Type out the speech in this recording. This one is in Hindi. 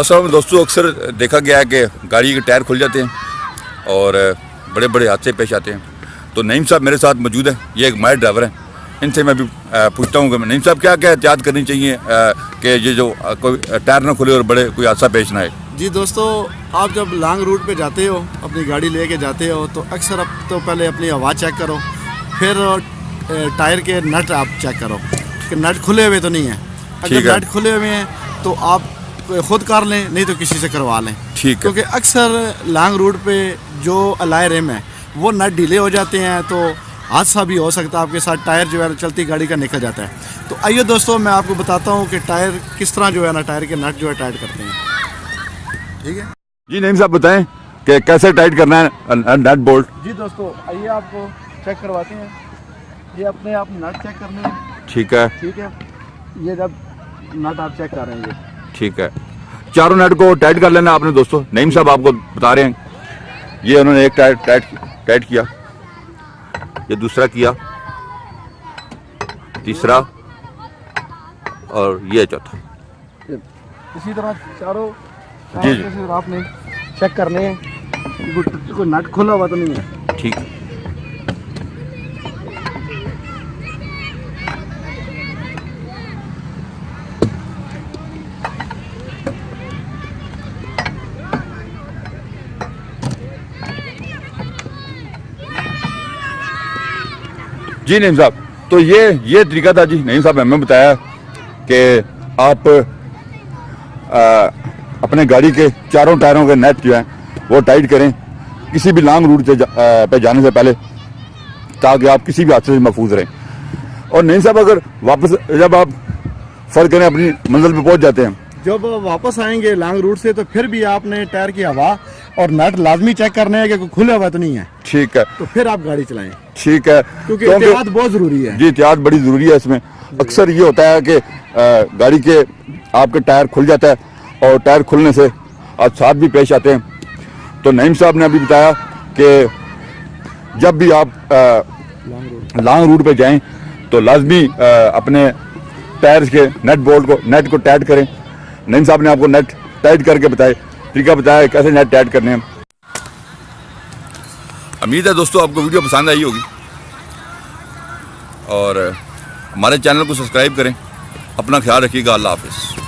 असल में दोस्तों अक्सर देखा गया है कि गाड़ी के टायर खुल जाते हैं और बड़े बड़े हादसे पेश आते हैं। तो नईम साहब मेरे साथ मौजूद है, ये एक माहिर ड्राइवर हैं। इनसे मैं भी पूछता हूँ कि नईम साहब क्या क्या एहतियात करनी चाहिए कि ये जो कोई टायर ना खुले और बड़े कोई हादसा पेश ना आए। जी दोस्तों, आप जब लॉन्ग रूट पे जाते हो, अपनी गाड़ी लेके जाते हो, तो अक्सर अब तो पहले अपनी हवा चेक करो, फिर टायर के नट आप चेक करो कि नट खुले हुए तो नहीं है। अगर नट खुले हुए हैं तो आप खुद कर लें, नहीं तो किसी से करवा लें। ठीक है, क्योंकि अक्सर लॉन्ग रूट पे जो अलाय रिम है वो नट ढीले हो जाते हैं, तो हादसा भी हो सकता है आपके साथ। टायर जो है चलती गाड़ी का निकल जाता है। तो आइए दोस्तों, मैं आपको बताता हूँ कि टायर किस तरह जो है ना, टायर के नट जो है टाइट करते हैं। ठीक है जी नईम साहब बताएं कि कैसे टाइट करना है नट बोल्ट। जी दोस्तों, आइए आपको चेक करवाते हैं। ये अपने आप नट चेक करने हैं। ठीक है, ठीक है, ये जब नट आप चेक कर रहे हैं, ये ठीक है, चारों नट को टाइट कर लेना आपने। दोस्तों नईम साहब आपको बता रहे हैं, ये उन्होंने एक टाइट किया, ये दूसरा किया, तीसरा और ये चौथा। इसी तरह चारों जी आपने चेक करने हैं कि कोई नट खुला हुआ तो नहीं है। ठीक है, जी नईम साहब, तो ये तरीका था जी। नईम साहब हमें बताया कि आप अपने गाड़ी के चारों टायरों के नेट जो हैं वो टाइट करें किसी भी लॉन्ग रूट पे जाने से पहले, ताकि आप किसी भी हादसे से महफूज रहें। और नईम साहब अगर वापस जब आप फर्क करें अपनी मंजिल पे पहुंच जाते हैं, जब वापस आएंगे लॉन्ग रूट से, तो फिर भी आपने टायर की हवा और नट लाजमी चेक करने हैं कि कोई खुला हुआ तो नहीं है। ठीक है, तो फिर आप गाड़ी चलाएं, ठीक है, क्योंकि एहतियात बहुत ज़रूरी है। जी एहतियात बड़ी ज़रूरी है इसमें। अक्सर ये होता है कि गाड़ी के आपके टायर खुल जाता है और टायर खुलने से हादसात भी पेश आते हैं। तो नईम साहब ने अभी बताया कि जब भी आप लॉन्ग रूट पे जाएं तो लाजमी अपने टायर्स के नेट को टाइट करें। नईम साहब ने आपको नेट टाइट करके तरीका बताया कैसे नेट टाइट करने हैं। उम्मीद है दोस्तों आपको वीडियो पसंद आई होगी और हमारे चैनल को सब्सक्राइब करें। अपना ख्याल रखिएगा। अल्लाह हाफिज़।